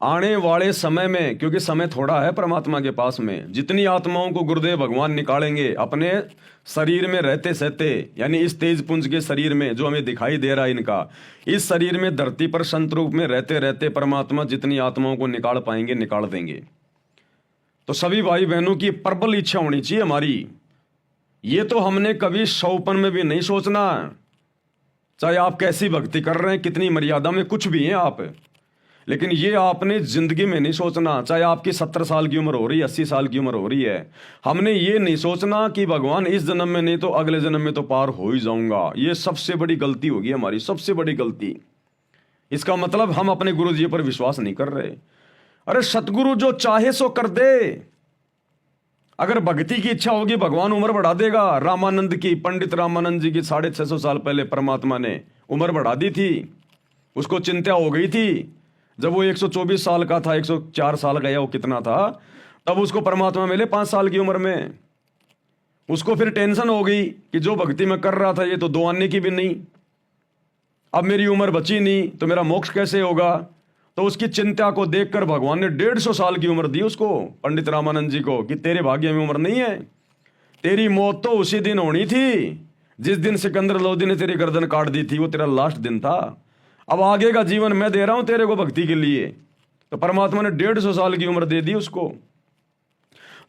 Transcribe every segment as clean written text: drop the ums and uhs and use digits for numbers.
आने वाले समय में, क्योंकि समय थोड़ा है परमात्मा के पास में, जितनी आत्माओं को गुरुदेव भगवान निकालेंगे अपने शरीर में रहते सहते, यानी इस तेज पुंज के शरीर में जो हमें दिखाई दे रहा है इनका, इस शरीर में धरती पर संत रूप में रहते रहते परमात्मा जितनी आत्माओं को निकाल पाएंगे निकाल देंगे। तो सभी भाई बहनों की प्रबल इच्छा होनी चाहिए हमारी। ये तो हमने कभी सौपन में भी नहीं सोचना, चाहे आप कैसी भक्ति कर रहे हैं, कितनी मर्यादा में कुछ भी हैं आप, लेकिन ये आपने जिंदगी में नहीं सोचना, चाहे आपकी 70 साल की उम्र हो रही है, 80 साल की उम्र हो रही है, हमने ये नहीं सोचना कि भगवान इस जन्म में नहीं तो अगले जन्म में तो पार हो ही जाऊंगा। ये सबसे बड़ी गलती होगी हमारी, सबसे बड़ी गलती। इसका मतलब हम अपने गुरु जी पर विश्वास नहीं कर रहे। अरे सतगुरु जो चाहे सो कर दे, अगर भक्ति की इच्छा होगी भगवान उम्र बढ़ा देगा। रामानंद की, पंडित रामानंद जी की 650 साल पहले परमात्मा ने उम्र बढ़ा दी थी, उसको चिंता हो गई थी। जब वो 124 साल का था, 104 साल का या वो कितना था, तब उसको परमात्मा मिले 5 साल की उम्र में। उसको फिर टेंशन हो गई कि जो भक्ति में कर रहा था ये तो 2 आने की भी नहीं, अब मेरी उम्र बची नहीं तो मेरा मोक्ष कैसे होगा। तो उसकी चिंता को देखकर भगवान ने 150 साल की उम्र दी उसको, पंडित रामानंद जी को, कि तेरे भाग्य में उम्र नहीं है, तेरी मौत तो उसी दिन होनी थी जिस दिन सिकंदर लोदी ने तेरी गर्दन काट दी थी, वो तेरा लास्ट दिन था। अब आगे का जीवन मैं दे रहा हूं तेरे को भक्ति के लिए। तो परमात्मा ने 150 साल की उम्र दे दी उसको।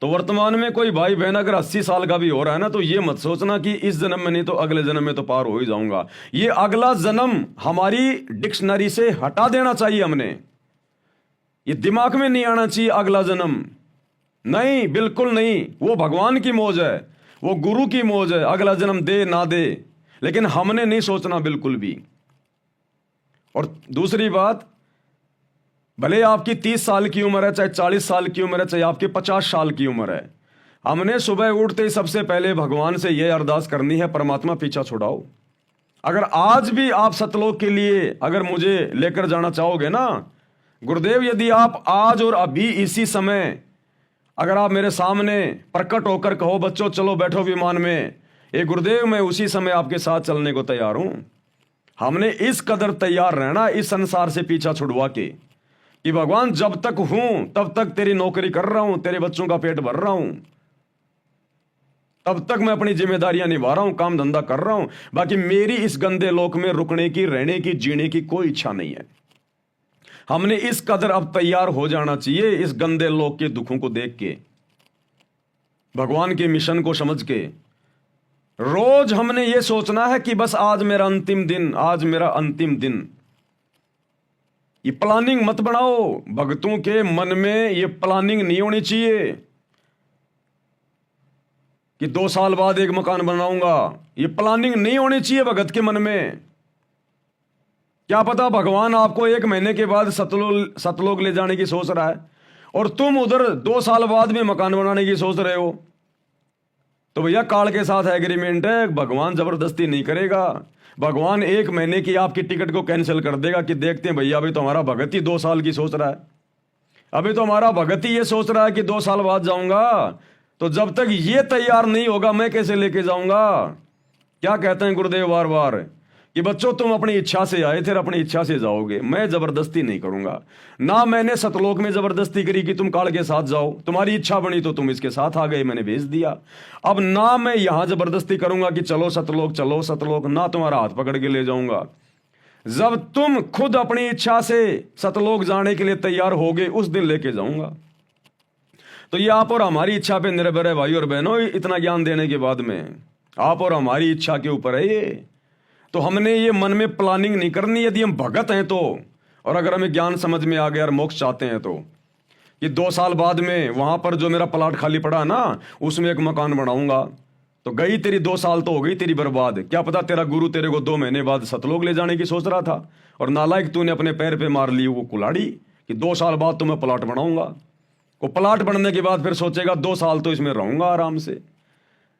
तो वर्तमान में कोई भाई बहन अगर 80 साल का भी हो रहा है ना, तो ये मत सोचना कि इस जन्म में नहीं तो अगले जन्म में तो पार हो ही जाऊंगा। ये अगला जन्म हमारी डिक्शनरी से हटा देना चाहिए हमने, ये दिमाग में नहीं आना चाहिए। अगला जन्म नहीं, बिल्कुल नहीं। वो भगवान की मौज है, वो गुरु की मौज है, अगला जन्म दे ना दे, लेकिन हमने नहीं सोचना बिल्कुल भी। और दूसरी बात, भले आपकी 30 साल की उम्र है, चाहे 40 साल की उम्र है, चाहे आपकी 50 साल की उम्र है, हमने सुबह उठते ही सबसे पहले भगवान से यह अरदास करनी है, परमात्मा पीछा छुड़ाओ। अगर आज भी आप सतलोक के लिए अगर मुझे लेकर जाना चाहोगे ना गुरुदेव, यदि आप आज और अभी इसी समय अगर आप मेरे सामने प्रकट होकर कहो बच्चों चलो बैठो विमान में, ए गुरुदेव मैं उसी समय आपके साथ चलने को तैयार हूं। हमने इस कदर तैयार रहना इस संसार से पीछा छुड़वा के कि भगवान जब तक हूं तब तक तेरी नौकरी कर रहा हूं, तेरे बच्चों का पेट भर रहा हूं, तब तक मैं अपनी जिम्मेदारियां निभा रहा हूं, काम धंधा कर रहा हूं। बाकी मेरी इस गंदे लोक में रुकने की, रहने की, जीने की कोई इच्छा नहीं है। हमने इस कदर अब तैयार हो जाना चाहिए इस गंदे लोक के दुखों को देख के, भगवान के मिशन को समझ के। रोज हमने ये सोचना है कि बस आज मेरा अंतिम दिन, आज मेरा अंतिम दिन। ये प्लानिंग मत बनाओ, भक्तों के मन में ये प्लानिंग नहीं होनी चाहिए कि 2 साल बाद एक मकान बनाऊंगा। ये प्लानिंग नहीं होनी चाहिए भगत के मन में। क्या पता भगवान आपको 1 महीने के बाद सतलोक ले जाने की सोच रहा है और तुम उधर 2 साल बाद में मकान बनाने की सोच रहे हो। तो भैया काल के साथ एग्रीमेंट है, भगवान जबरदस्ती नहीं करेगा। भगवान 1 महीने की आपकी टिकट को कैंसिल कर देगा कि देखते हैं भैया अभी तो हमारा भगत ही 2 साल की सोच रहा है, अभी तो हमारा भगत ही ये सोच रहा है कि 2 साल बाद जाऊंगा, तो जब तक ये तैयार नहीं होगा मैं कैसे लेके जाऊंगा। क्या कहते हैं गुरुदेव बार बार कि बच्चों तुम अपनी इच्छा से आए थे, अपनी इच्छा से जाओगे, मैं जबरदस्ती नहीं करूंगा। ना मैंने सतलोक में जबरदस्ती करी कि तुम काल के साथ जाओ, तुम्हारी इच्छा बनी तो तुम इसके साथ आ गए, मैंने भेज दिया। अब ना मैं यहां जबरदस्ती करूंगा कि चलो सतलोक चलो सतलोक, ना तुम्हारा हाथ पकड़ के ले जाऊंगा। जब तुम खुद अपनी इच्छा से सतलोक जाने के लिए तैयार होगे उस दिन लेके जाऊंगा। तो ये आप और हमारी इच्छा पे निर्भर है भाई और बहनों। इतना ज्ञान देने के बाद में आप और हमारी इच्छा के ऊपर है ये। तो हमने ये मन में प्लानिंग नहीं करनी यदि हम भगत हैं तो, और अगर हमें ज्ञान समझ में आ गया और मोक्ष चाहते हैं तो, कि 2 साल बाद में वहां पर जो मेरा प्लाट खाली पड़ा है ना उसमें एक मकान बनाऊंगा। तो गई तेरी 2 साल तो हो गई तेरी बर्बाद। क्या पता तेरा गुरु तेरे को 2 महीने बाद सतलोक ले जाने की सोच रहा था और नालायक तूने अपने पैर पे मार ली वो कुल्हाड़ी कि 2 साल बाद तो मैं प्लाट बनाऊंगा। वो प्लाट बनने के बाद फिर सोचेगा 2 साल तो इसमें रहूंगा आराम से,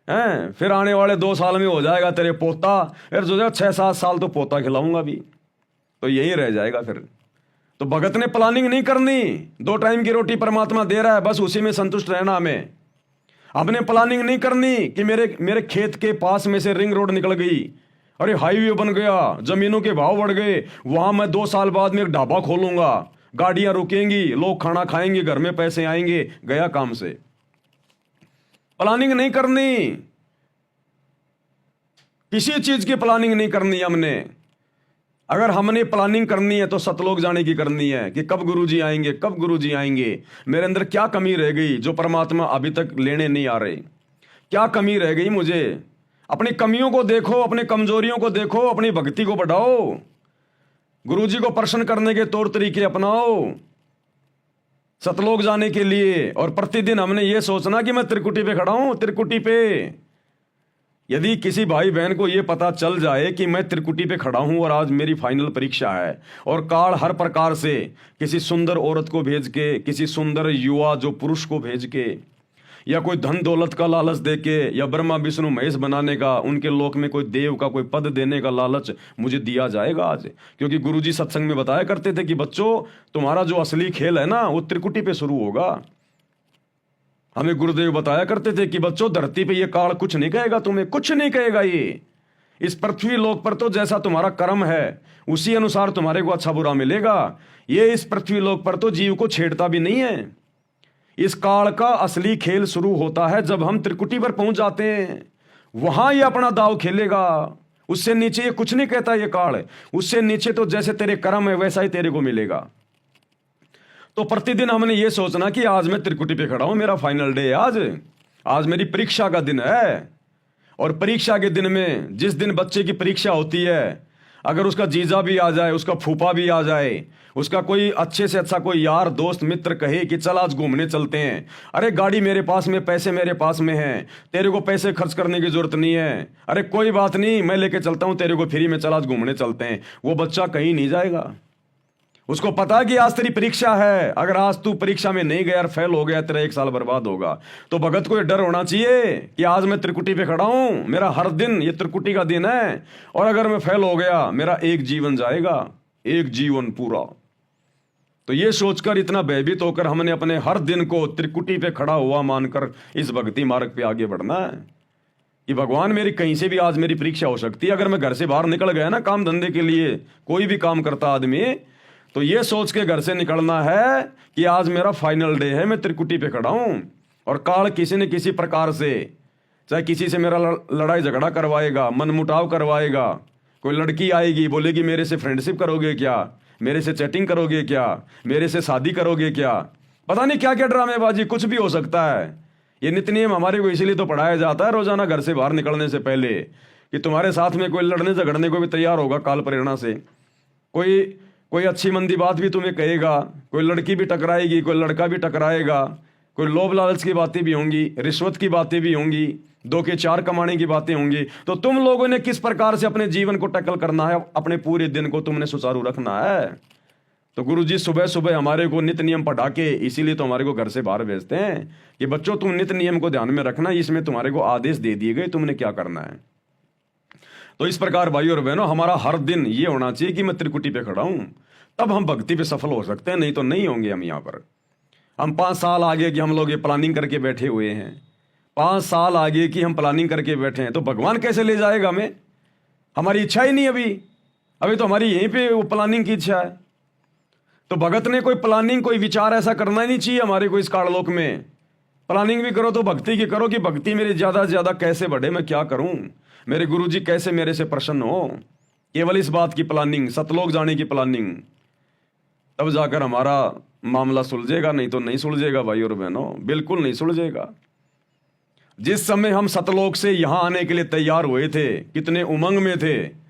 हैं, फिर आने वाले 2 साल में हो जाएगा तेरे पोता, फिर सोचेगा 6-7 साल तो पोता खिलाऊंगा भी, तो यही रह जाएगा फिर। तो भगत ने प्लानिंग नहीं करनी, 2 टाइम की रोटी परमात्मा दे रहा है, बस उसी में संतुष्ट रहना हमें। आपने प्लानिंग नहीं करनी कि मेरे खेत के पास में से रिंग रोड निकल गई, अरे हाईवे बन गया, जमीनों के भाव बढ़ गए, वहां मैं 2 साल बाद में एक ढाबा खोलूंगा, गाड़ियां रुकेंगी, लोग खाना खाएंगे, घर में पैसे आएंगे, गया काम से। प्लानिंग नहीं करनी, किसी चीज की प्लानिंग नहीं करनी हमने। अगर हमने प्लानिंग करनी है तो सतलोक जाने की करनी है कि कब गुरुजी आएंगे, कब गुरुजी आएंगे, मेरे अंदर क्या कमी रह गई जो परमात्मा अभी तक लेने नहीं आ रहे, क्या कमी रह गई मुझे। अपनी कमियों को देखो, अपनी कमजोरियों को देखो, अपनी भक्ति को बढ़ाओ, गुरुजी को प्रसन्न करने के तौर तरीके अपनाओ सतलोक जाने के लिए। और प्रतिदिन हमने ये सोचना कि मैं त्रिकुटी पे खड़ा हूं, त्रिकुटी पे। यदि किसी भाई बहन को यह पता चल जाए कि मैं त्रिकुटी पे खड़ा हूं और आज मेरी फाइनल परीक्षा है, और काल हर प्रकार से किसी सुंदर औरत को भेज के, किसी सुंदर युवा जो पुरुष को भेज के, या कोई धन दौलत का लालच दे के, या ब्रह्मा विष्णु महेश बनाने का, उनके लोक में कोई देव का कोई पद देने का लालच मुझे दिया जाएगा आज। क्योंकि गुरुजी सत्संग में बताया करते थे कि बच्चों, तुम्हारा जो असली खेल है ना वो त्रिकुटी पे शुरू होगा। हमें गुरुदेव बताया करते थे कि बच्चों, धरती पे ये काल कुछ नहीं कहेगा, तुम्हें कुछ नहीं कहेगा। ये इस पृथ्वी लोक पर तो जैसा तुम्हारा कर्म है उसी अनुसार तुम्हारे को अच्छा बुरा मिलेगा। ये इस पृथ्वी लोक पर तो जीव को छेड़ता भी नहीं है। इस काल का असली खेल शुरू होता है जब हम त्रिकुटी पर पहुंच जाते हैं, वहां ये अपना दाव खेलेगा। उससे नीचे ये कुछ नहीं कहता ये काल। उससे नीचे तो जैसे तेरे कर्म है वैसा ही तेरे को मिलेगा। तो प्रतिदिन हमने ये सोचना कि आज मैं त्रिकुटी पे खड़ा हूं, मेरा फाइनल डे है आज मेरी परीक्षा का दिन है। और परीक्षा के दिन में, जिस दिन बच्चे की परीक्षा होती है, अगर उसका जीजा भी आ जाए, उसका फूफा भी आ जाए, उसका कोई अच्छे से अच्छा कोई यार दोस्त मित्र कहे कि चल आज घूमने चलते हैं, अरे गाड़ी मेरे पास में, पैसे मेरे पास में हैं, तेरे को पैसे खर्च करने की जरूरत नहीं है, अरे कोई बात नहीं मैं लेके चलता हूं तेरे को फ्री में, चल आज घूमने चलते हैं, वो बच्चा कहीं नहीं जाएगा। उसको पता कि आज तेरी परीक्षा है, अगर आज तू परीक्षा में नहीं गया और फेल हो गया, तेरा 1 साल बर्बाद होगा। तो भगत को ये डर होना चाहिए कि आज मैं त्रिकुटी पे खड़ा हूं, मेरा हर दिन ये त्रिकुटी का दिन है, और अगर मैं फेल हो गया मेरा एक जीवन जाएगा, एक जीवन पूरा। तो ये सोचकर, इतना भयभीत होकर हमने अपने हर दिन को त्रिकुटी पे खड़ा हुआ मानकर इस भक्ति मार्ग पे आगे बढ़ना है कि भगवान मेरी कहीं से भी आज मेरी परीक्षा हो सकती है। अगर मैं घर से बाहर निकल गया ना काम धंधे के लिए, कोई भी काम करता आदमी, तो ये सोच के घर से निकलना है कि आज मेरा फाइनल डे है, मैं त्रिकुटी पे खड़ा हूं। और काल किसी न किसी प्रकार से, चाहे किसी से मेरा लड़ाई झगड़ा करवाएगा, मनमुटाव करवाएगा, कोई लड़की आएगी बोलेगी मेरे से फ्रेंडशिप करोगे क्या, मेरे से चैटिंग करोगे क्या, मेरे से शादी करोगे क्या, पता नहीं क्या क्या ड्रामेबाजी, कुछ भी हो सकता है। ये नित्य नियम हमारे को इसीलिए तो पढ़ाया जाता है रोजाना घर से बाहर निकलने से पहले, कि तुम्हारे साथ में कोई लड़ने झगड़ने को भी तैयार होगा काल प्रेरणा से। कोई अच्छी मंदी बात भी तुम्हें कहेगा, कोई लड़की भी टकराएगी, कोई लड़का भी टकराएगा, कोई लोभ लालच की बातें भी होंगी, रिश्वत की बातें भी होंगी, 2 के 4 कमाने की बातें होंगी। तो तुम लोगों ने किस प्रकार से अपने जीवन को टैकल करना है, अपने पूरे दिन को तुमने सुचारू रखना है। तो गुरुजी सुबह सुबह हमारे को नित्य नियम पढ़ा के, इसीलिए तो हमारे को घर से बाहर भेजते हैं कि बच्चों तुम नित्य नियम को ध्यान में रखना, इसमें तुम्हारे को आदेश दे दिए गए तुमने क्या करना है। तो इस प्रकार भाई और बहनों, हमारा हर दिन ये होना चाहिए कि मैं त्रिकुटी पे खड़ा हूं, तब हम भक्ति पे सफल हो सकते हैं, नहीं तो नहीं होंगे हम यहाँ पर। हम 5 साल आगे की हम लोग ये प्लानिंग करके बैठे हुए हैं, 5 साल आगे की हम प्लानिंग करके बैठे हैं, तो भगवान कैसे ले जाएगा हमें? हमारी इच्छा ही नहीं, अभी तो हमारी यहीं पे वो प्लानिंग की इच्छा है। तो भगत ने कोई प्लानिंग, कोई विचार ऐसा करना ही नहीं चाहिए हमारे को इस काललोक में। प्लानिंग भी करो तो भक्ति की करो कि भक्ति मेरी ज्यादा से ज्यादा कैसे बढ़े, मैं क्या करूं, मेरे गुरुजी कैसे मेरे से प्रसन्न हो। केवल इस बात की प्लानिंग, सतलोक जाने की प्लानिंग, तब जाकर हमारा मामला सुलझेगा, नहीं तो नहीं सुलझेगा भाई और बहनों, बिल्कुल नहीं सुलझेगा। जिस समय हम सतलोक से यहां आने के लिए तैयार हुए थे, कितने उमंग में थे,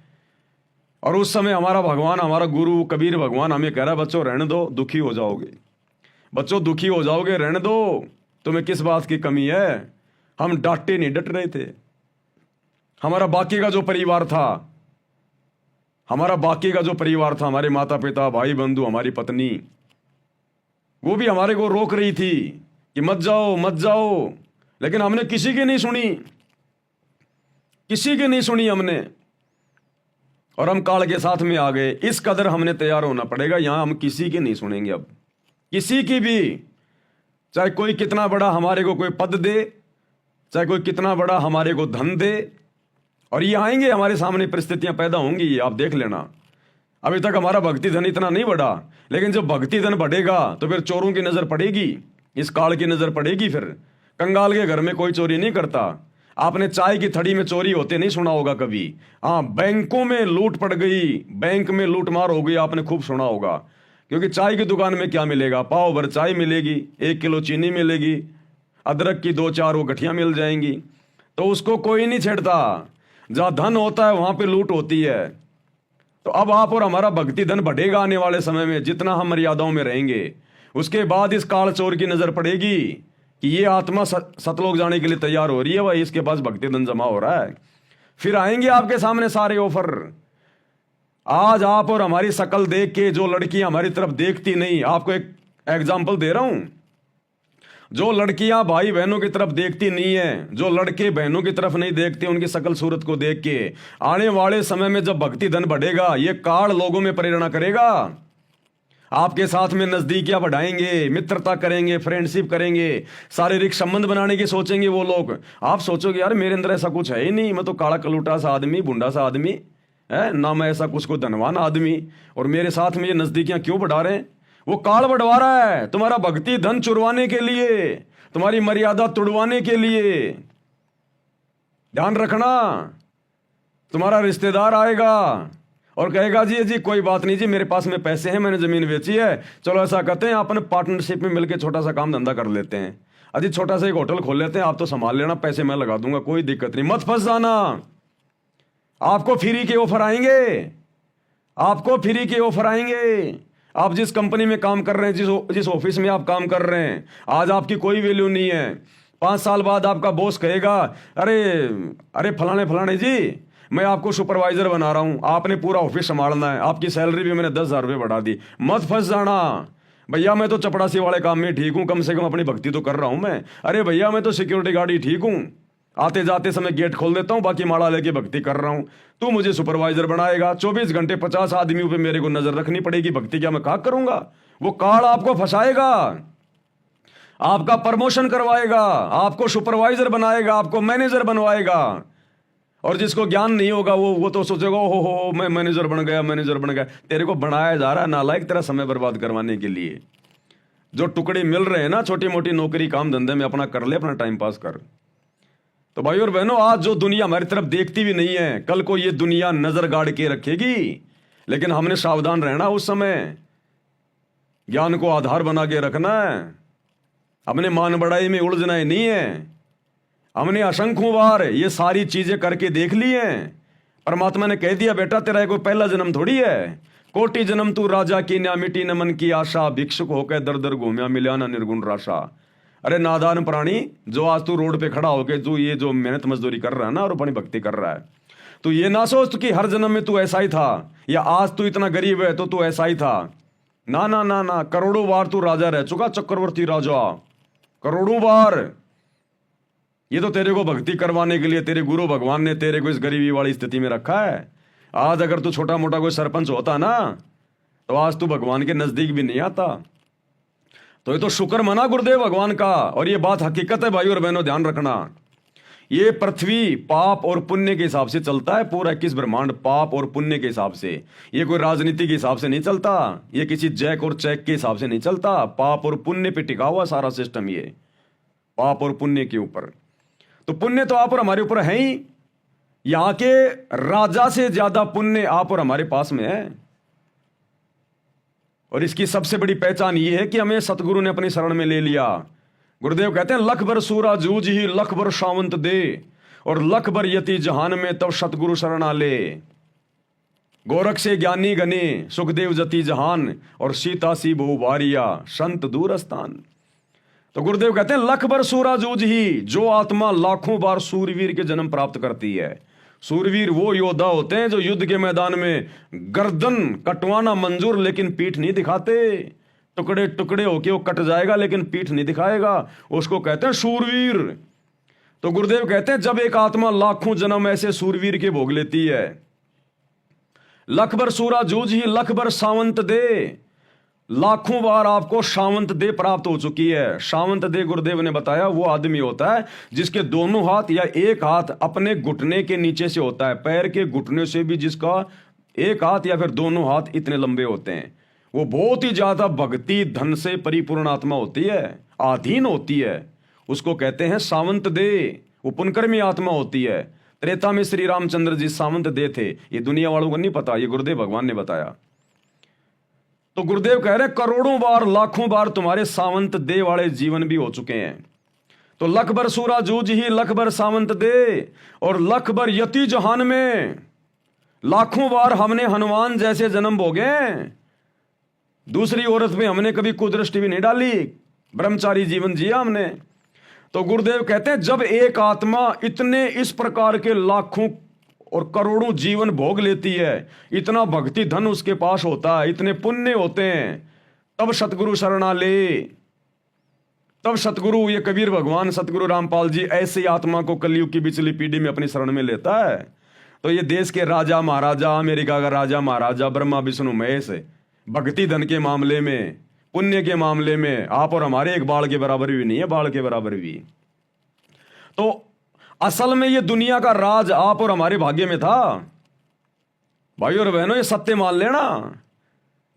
और उस समय हमारा भगवान, हमारा गुरु कबीर भगवान हमें कह रहा है बच्चों रहने दो, दुखी हो जाओगे, बच्चों दुखी हो जाओगे, रहने दो, तुम्हें किस बात की कमी है। हम डांटे नहीं, डट रहे थे। हमारा बाकी का जो परिवार था, हमारे माता पिता, भाई बंधु, हमारी पत्नी, वो भी हमारे को रोक रही थी कि मत जाओ मत जाओ, लेकिन हमने किसी की नहीं सुनी हमने, और हम काल के साथ में आ गए। इस कदर हमने तैयार होना पड़ेगा, यहां हम किसी की नहीं सुनेंगे अब, किसी की भी, चाहे कोई कितना बड़ा हमारे को कोई पद दे, चाहे कोई कितना बड़ा हमारे को धन दे। और ये आएंगे, हमारे सामने परिस्थितियां पैदा होंगी, ये आप देख लेना। अभी तक हमारा भक्ति धन इतना नहीं बढ़ा, लेकिन जब भक्ति धन बढ़ेगा तो फिर चोरों की नजर पड़ेगी, इस काल की नजर पड़ेगी। फिर कंगाल के घर में कोई चोरी नहीं करता। आपने चाय की थड़ी में चोरी होते नहीं सुना होगा कभी। हाँ, बैंकों में लूट पड़ गई, बैंक में लूटमार हो गई, आपने खूब सुना होगा। क्योंकि चाय की दुकान में क्या मिलेगा? पाव भर चाय मिलेगी, 1 किलो चीनी मिलेगी, अदरक की 2-4 वो गठियां मिल जाएंगी, तो उसको कोई नहीं छेड़ता। जहां धन होता है वहां पे लूट होती है। तो अब आप और हमारा भक्ति धन बढ़ेगा आने वाले समय में, जितना हम मर्यादाओं में रहेंगे। उसके बाद इस काल चोर की नजर पड़ेगी कि ये आत्मा सतलोक जाने के लिए तैयार हो रही है, भाई इसके पास भक्ति धन जमा हो रहा है। फिर आएंगे आपके सामने सारे ऑफर। आज आप और हमारी शकल देख के जो लड़कियां हमारी तरफ देखती नहीं, आपको एक एग्जाम्पल दे रहा हूं, जो लड़कियां भाई बहनों की तरफ देखती नहीं है, जो लड़के बहनों की तरफ नहीं देखते उनकी शकल सूरत को देख के, आने वाले समय में जब भक्ति धन बढ़ेगा, ये काल लोगों में प्रेरणा करेगा। आपके साथ में नजदीकियां बढ़ाएंगे, मित्रता करेंगे, फ्रेंडशिप करेंगे, शारीरिक संबंध बनाने की सोचेंगे वो लोग। आप सोचोगे यार मेरे अंदर ऐसा कुछ है ही नहीं, मैं तो काला कलूटा सा आदमी, बुंडा सा आदमी है ना, मैं ऐसा कुछ को धनवान आदमी, और मेरे साथ में ये नजदीकियां क्यों बढ़ा रहे हैं? वो काल बढ़वा रहा है तुम्हारा भक्ति धन चुरवाने के लिए, तुम्हारी मर्यादा तुड़वाने के लिए। ध्यान रखना, तुम्हारा रिश्तेदार आएगा और कहेगा जी जी कोई बात नहीं जी, मेरे पास में पैसे हैं, मैंने जमीन बेची है, चलो ऐसा करते हैं अपन पार्टनरशिप में मिलकर छोटा सा काम धंधा कर लेते हैं, अजी छोटा सा एक होटल खोल लेते हैं, आप तो संभाल लेना, पैसे मैं लगा दूंगा, कोई दिक्कत नहीं, मत फंस जाना। आपको फ्री के ऑफर आएंगे, आपको फ्री के ऑफर आएंगे। आप जिस कंपनी में काम कर रहे हैं, जिस ऑफिस में आप काम कर रहे हैं, आज आपकी कोई वैल्यू नहीं है। 5 साल बाद आपका बॉस कहेगा अरे अरे फलाने फलाने जी, मैं आपको सुपरवाइजर बना रहा हूं, आपने पूरा ऑफिस संभालना है, आपकी सैलरी भी मैंने 10,000 रुपये बढ़ा दी। मत फंस जाना, भैया मैं तो चपड़ासी वाले काम में ठीक हूं, कम से कम अपनी भक्ति तो कर रहा हूं मैं। अरे भैया मैं तो सिक्योरिटी गार्ड ही ठीक हूं, आते जाते समय गेट खोल देता हूं, बाकी माला लेके भक्ति कर रहा हूं। तू मुझे सुपरवाइजर बनाएगा, 24 घंटे 50 आदमियों पे मेरे को नजर रखनी पड़ेगी, भक्ति क्या मैं क्या करूंगा? वो काल आपको फंसाएगा, आपका प्रमोशन करवाएगा, आपको सुपरवाइजर बनाएगा, आपको मैनेजर बनवाएगा। और जिसको ज्ञान नहीं होगा वो तो सोचेगा हो मैं मैनेजर बन गया, मैनेजर बन गया। तेरे को बनाया जा रहा है नालायक, तेरा समय बर्बाद करवाने के लिए। जो टुकड़े मिल रहे हैं ना छोटी मोटी नौकरी काम धंधे में, अपना कर ले, अपना टाइम पास कर। तो भाई और बहनों, आज जो दुनिया हमारी तरफ देखती भी नहीं है, कल को ये दुनिया नजर गाड़ के रखेगी, लेकिन हमने सावधान रहना, उस समय ज्ञान को आधार बना के रखना है, अपने मान बढ़ाई में उलझना ही नहीं है। हमने असंख्यों बार ये सारी चीजें करके देख ली हैं। परमात्मा ने कह दिया बेटा तेरा कोई पहला जन्म थोड़ी है, कोटि जन्म तू राजा की न्या मिटी न मन की आशा, भिक्षुक होकर दर दर घूमिया मिला ना निर्गुण राशा। अरे नादान प्राणी, जो आज तू रोड पे खड़ा होके जो ये जो मेहनत मजदूरी कर रहा है ना और अपनी भक्ति कर रहा है, तो ये ना सोच कि हर जन्म में तू ऐसा ही था, या आज तू इतना गरीब है तो तू ऐसा ही था। ना ना ना ना, करोड़ों बार तू राजा रह चुका, चक्रवर्ती राजा, करोड़ों बार। ये तो तेरे को भक्ति करवाने के लिए तेरे गुरु भगवान ने तेरे को इस गरीबी वाली स्थिति में रखा है। आज अगर तू छोटा मोटा कोई सरपंच होता ना, तो आज तू भगवान के नजदीक भी नहीं आता। तो ये तो शुक्र मना गुरुदेव भगवान का, और ये बात हकीकत है भाई और बहनों, ध्यान रखना। ये पृथ्वी पाप और पुण्य के हिसाब से चलता है, पूरा 21 ब्रह्मांड पाप और पुण्य के हिसाब से। ये कोई राजनीति के हिसाब से नहीं चलता, ये किसी जैक और चेक के हिसाब से नहीं चलता। पाप और पुण्य पे टिका हुआ सारा सिस्टम, ये पाप और पुण्य के ऊपर। तो पुण्य तो आप और हमारे ऊपर है ही, यहां के राजा से ज्यादा पुण्य आप और हमारे पास में है। और इसकी सबसे बड़ी पहचान यह है कि हमें सतगुरु ने अपनी शरण में ले लिया। गुरुदेव कहते हैं लख भर सूरा जूझ ही लख भर शावंत दे, और लख भर यति जहान में तब सतगुरु शरण ले। गोरख से ज्ञानी गने सुखदेव जति जहान, और सीता सी बहु बारिया संत दूर स्थान। तो गुरुदेव कहते हैं लख भर सूरा जूझ ही, जो आत्मा लाखों बार सूरवीर के जन्म प्राप्त करती है। सूरवीर वो योद्धा होते हैं जो युद्ध के मैदान में गर्दन कटवाना मंजूर लेकिन पीठ नहीं दिखाते, टुकड़े टुकड़े होके वो कट जाएगा लेकिन पीठ नहीं दिखाएगा, उसको कहते हैं सूरवीर। तो गुरुदेव कहते हैं जब एक आत्मा लाखों जन्म ऐसे सूरवीर के भोग लेती है, लख भर सूरा जूझ ही लख भर सावंत दे, लाखों बार आपको शावंत दे प्राप्त हो चुकी है। शावंत दे गुरुदेव ने बताया वो आदमी होता है जिसके दोनों हाथ या एक हाथ अपने घुटने के नीचे से होता है, पैर के घुटने से भी जिसका एक हाथ या फिर दोनों हाथ इतने लंबे होते हैं। वो बहुत ही ज्यादा भक्ति धन से परिपूर्ण आत्मा होती है, आधीन होती है, उसको कहते हैं सावंत दे। वो पुनकर्मी आत्मा होती है। त्रेता में श्री रामचंद्र जी सावंत दे थे, ये दुनिया वालों को नहीं पता, ये गुरुदेव भगवान ने बताया। तो गुरुदेव कह रहे करोड़ों बार लाखों बार तुम्हारे सावंत दे वाले जीवन भी हो चुके हैं। तो लख भर सूरा जूझ ही लख भर सावंत दे, और लख भर यति जहान में लाखों बार हमने हनुमान जैसे जन्म भोगे। दूसरी औरत में हमने कभी कुदृष्टि भी नहीं डाली, ब्रह्मचारी जीवन जिया हमने। तो गुरुदेव कहते हैं जब एक आत्मा इतने इस प्रकार के लाखों और करोड़ों जीवन भोग लेती है, इतना भक्ति धन उसके पास होता है, इतने पुण्य होते हैं, तब सतगुरु शरणा ले। तब सतगुरु, ये कबीर भगवान सतगुरु रामपाल जी ऐसी आत्मा को कलयुग की पिछली पीढ़ी में अपनी शरण में लेता है। तो ये देश के राजा महाराजा, अमेरिका का राजा महाराजा, ब्रह्मा विष्णु महेश, भक्ति धन के मामले में, पुण्य के मामले में आप और हमारे एक बाल के बराबर भी नहीं है, बाल के बराबर भी। तो असल में ये दुनिया का राज आप और हमारे भाग्य में था। भाई और बहनों, ये सत्य मान लेना,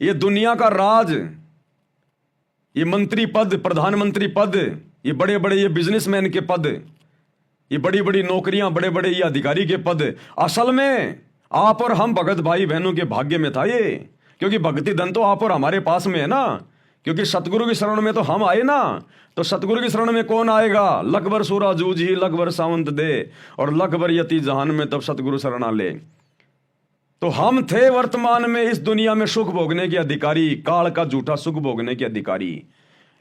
ये दुनिया का राज, ये मंत्री पद, प्रधानमंत्री पद, ये बड़े बड़े ये बिजनेसमैन के पद, ये बड़ी बड़ी नौकरियां, बड़े बड़े ये अधिकारी के पद, असल में आप और हम भगत भाई बहनों के भाग्य में था ये। क्योंकि भक्ति धन तो आप और हमारे पास में है ना, क्योंकि सतगुरु की शरण में तो हम आए ना। तो सतगुरु की शरण में कौन आएगा? लखबर सूरा जूझ ही लखबर सावंत दे, और लखबर यति जहान में तब सतगुरु शरणा ले। तो हम थे वर्तमान में इस दुनिया में सुख भोगने के अधिकारी, काल का झूठा सुख भोगने के अधिकारी।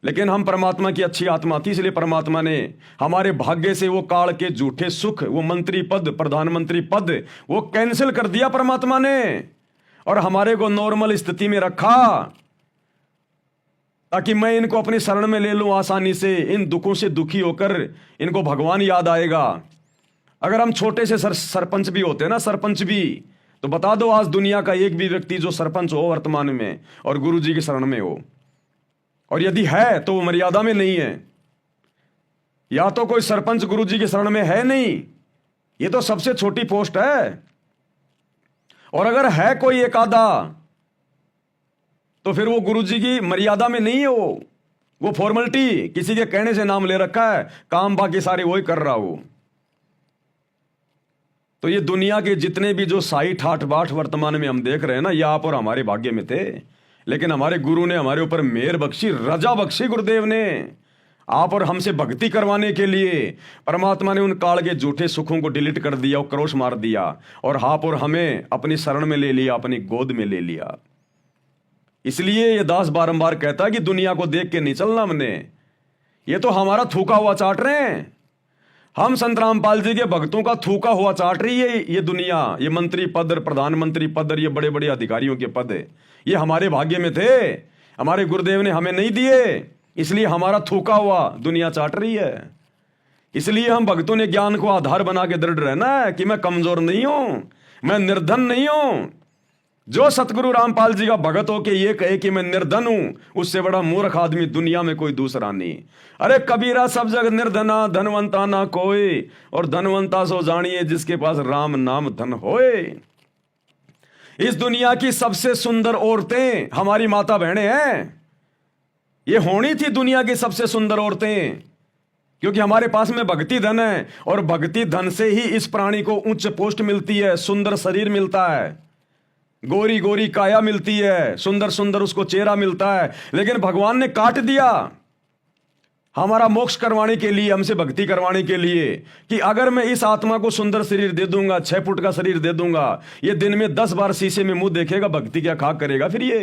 लेकिन हम परमात्मा की अच्छी आत्मा थी, इसलिए परमात्मा ने हमारे भाग्य से वो काल के झूठे सुख, वो मंत्री पद, प्रधानमंत्री पद, वो कैंसिल कर दिया परमात्मा ने, और हमारे को नॉर्मल स्थिति में रखा, ताकि मैं इनको अपनी शरण में ले लूं आसानी से। इन दुखों से दुखी होकर इनको भगवान याद आएगा। अगर हम छोटे से सरपंच भी होते ना, सरपंच भी, तो बता दो आज दुनिया का एक भी व्यक्ति जो सरपंच हो वर्तमान में और गुरु जी की शरण में हो, और यदि है तो वो मर्यादा में नहीं है। या तो कोई सरपंच गुरु जी की शरण में है नहीं, ये तो सबसे छोटी पोस्ट है। और अगर है कोई एक आधा, तो फिर वो गुरु जी की मर्यादा में नहीं है। वो फॉर्मेलिटी, किसी के कहने से नाम ले रखा है, काम बाकी सारे वही कर रहा हो। तो ये दुनिया के जितने भी जो साई ठाठ बाट वर्तमान में हम देख रहे हैं ना, ये आप और हमारे भाग्य में थे। लेकिन हमारे गुरु ने हमारे ऊपर मेहर बख्शी, रजा बख्शी गुरुदेव ने, आप और हमसे भक्ति करवाने के लिए परमात्मा ने उन काल के झूठे सुखों को डिलीट कर दिया, और क्रोश मार दिया, और आप और हमें अपनी शरण में ले लिया, अपनी गोद में ले लिया। इसलिए ये दास बारंबार कहता है कि दुनिया को देख के नहीं चलना हमने, ये तो हमारा थूका हुआ चाट रहे हैं। हम संत रामपाल जी के भक्तों का थूका हुआ चाट रही है ये दुनिया। ये मंत्री पद, प्रधानमंत्री पद, ये बड़े बड़े अधिकारियों के पद, ये हमारे भाग्य में थे, हमारे गुरुदेव ने हमें नहीं दिए, इसलिए हमारा थूका हुआ दुनिया चाट रही है। इसलिए हम भक्तों ने ज्ञान को आधार बना के दृढ़ रहना है कि मैं कमजोर नहीं हूं, मैं निर्धन नहीं हूं। जो सतगुरु रामपाल जी का भगत हो के ये कहे कि मैं निर्धन हूं, उससे बड़ा मूर्ख आदमी दुनिया में कोई दूसरा नहीं। अरे कबीरा सब जग निर्धना, धनवंता ना कोई, और धनवंता सो जानिए जिसके पास राम नाम धन होए। इस दुनिया की सबसे सुंदर औरतें हमारी माता बहनें हैं। ये होनी थी दुनिया की सबसे सुंदर औरतें, क्योंकि हमारे पास में भक्ति धन है, और भक्ति धन से ही इस प्राणी को उच्च पोस्ट मिलती है, सुंदर शरीर मिलता है, गोरी गोरी काया मिलती है, सुंदर सुंदर उसको चेहरा मिलता है। लेकिन भगवान ने काट दिया हमारा मोक्ष करवाने के लिए, हमसे भक्ति करवाने के लिए, कि अगर मैं इस आत्मा को सुंदर शरीर दे दूंगा, 6 फुट का शरीर दे दूंगा, ये दिन में 10 बार शीशे में मुंह देखेगा, भक्ति क्या खाक करेगा? फिर ये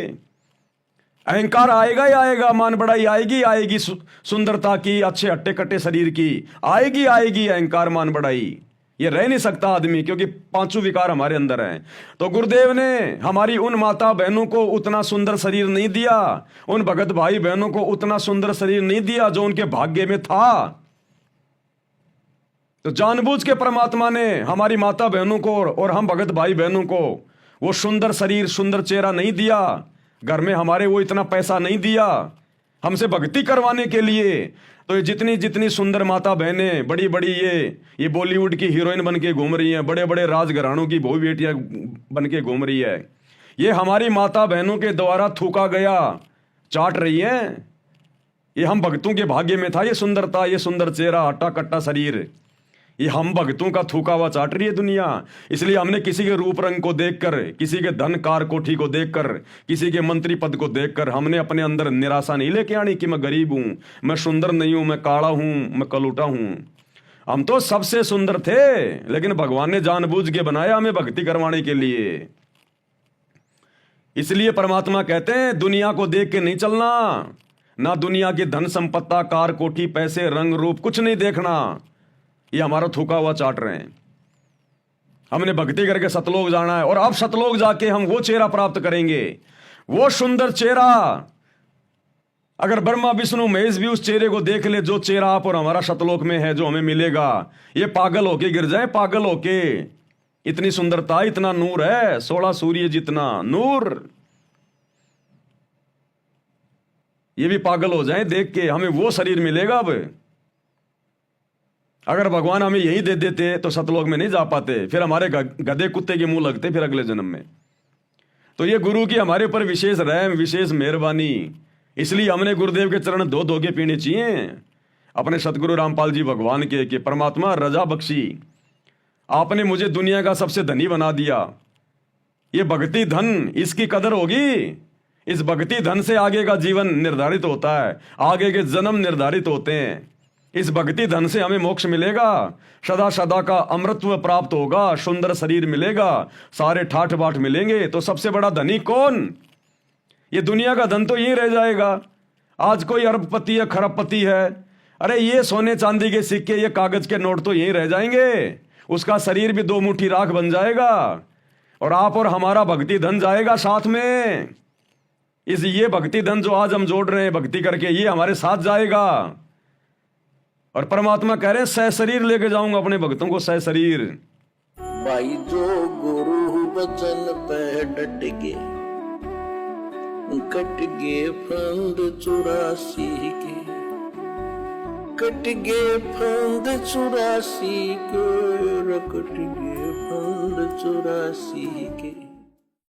अहंकार आएगा ही आएगा, मान बढ़ाई आएगी आएगी, सुंदरता की, अच्छे हट्टे कट्टे शरीर की आएगी आएगी अहंकार मान बढ़ाई। ये रह नहीं सकता आदमी, क्योंकि 5 विकार हमारे अंदर हैं। तो गुरुदेव ने हमारी उन माता बहनों को उतना सुंदर शरीर नहीं दिया, उन भगत भाई बहनों को उतना सुंदर शरीर नहीं दिया जो उनके भाग्य में था। तो जानबूझ के परमात्मा ने हमारी माता बहनों को और हम भगत भाई बहनों को वो सुंदर शरीर, सुंदर चेहरा नहीं दिया। घर में हमारे वो इतना पैसा नहीं दिया, हमसे भक्ति करवाने के लिए। तो ये जितनी जितनी सुंदर माता बहनें, बड़ी बड़ी ये बॉलीवुड की हीरोइन बन के घूम रही हैं, बड़े बड़े राजघरानों की बहू बेटियां बन के घूम रही है, ये हमारी माता बहनों के द्वारा थूका गया चाट रही हैं। ये हम भक्तों के भाग्य में था ये सुंदरता, ये सुंदर चेहरा, हट्टा कट्टा शरीर, ये हम भक्तों का थूका हुआ चाट रही है दुनिया। इसलिए हमने किसी के रूप रंग को देखकर, किसी के धन कार कोठी को देखकर, किसी के मंत्री पद को देखकर हमने अपने अंदर निराशा नहीं लेके आनी कि मैं गरीब हूं, मैं सुंदर नहीं हूं, मैं काला हूं, मैं कलूटा हूं। हम तो सबसे सुंदर थे, लेकिन भगवान ने जानबूझ के बनाया हमें भक्ति करवाने के लिए। इसलिए परमात्मा कहते हैं दुनिया को देख के नहीं चलना, ना दुनिया की धन संपत्ता, कार कोठी, पैसे, रंग रूप, कुछ नहीं देखना। ये हमारा थूका हुआ चाट रहे हैं। हमने भक्ति करके सतलोक जाना है, और अब सतलोक जाके हम वो चेहरा प्राप्त करेंगे, वो सुंदर चेहरा। अगर ब्रह्मा विष्णु महेश भी उस चेहरे को देख ले, जो चेहरा आप और हमारा सतलोक में है, जो हमें मिलेगा, ये पागल होके गिर जाए, पागल होके। इतनी सुंदरता, इतना नूर है, 16 सूर्य जितना नूर। ये भी पागल हो जाए देख के, हमें वो शरीर मिलेगा। अब अगर भगवान हमें यही दे देते तो सतलोक में नहीं जा पाते, फिर हमारे गधे कुत्ते के मुंह लगते फिर अगले जन्म में। तो ये गुरु की हमारे ऊपर विशेष रहम, विशेष मेहरबानी। इसलिए हमने गुरुदेव के चरण धो धो के पीने चाहिए, अपने सतगुरु रामपाल जी भगवान के कि परमात्मा रजा बख्शी, आपने मुझे दुनिया का सबसे धनी बना दिया। ये भक्ति धन, इसकी कदर होगी। इस भक्ति धन से आगे का जीवन निर्धारित होता है, आगे के जन्म निर्धारित होते हैं। इस भक्ति धन से हमें मोक्ष मिलेगा, सदा सदा का अमृतत्व प्राप्त होगा, सुंदर शरीर मिलेगा, सारे ठाठ बाट मिलेंगे। तो सबसे बड़ा धनी कौन? ये दुनिया का धन तो यही रह जाएगा। आज कोई अरबपति है, खरबपति है, अरे ये सोने चांदी के सिक्के, ये कागज के नोट तो यही रह जाएंगे, उसका शरीर भी 2 मुट्ठी राख बन जाएगा, और आप और हमारा भक्ति धन जाएगा साथ में। ये भक्ति धन जो आज हम जोड़ रहे हैं भक्ति करके, ये हमारे साथ जाएगा। और परमात्मा कह रहे हैं सह शरीर लेके जाऊंगा अपने भक्तों को, सह शरीर। भाई जो गुरु बचन पे डट गे, कट गे फंद 84 के, कट गे फंद 84 के, कट गे फंद 84 के।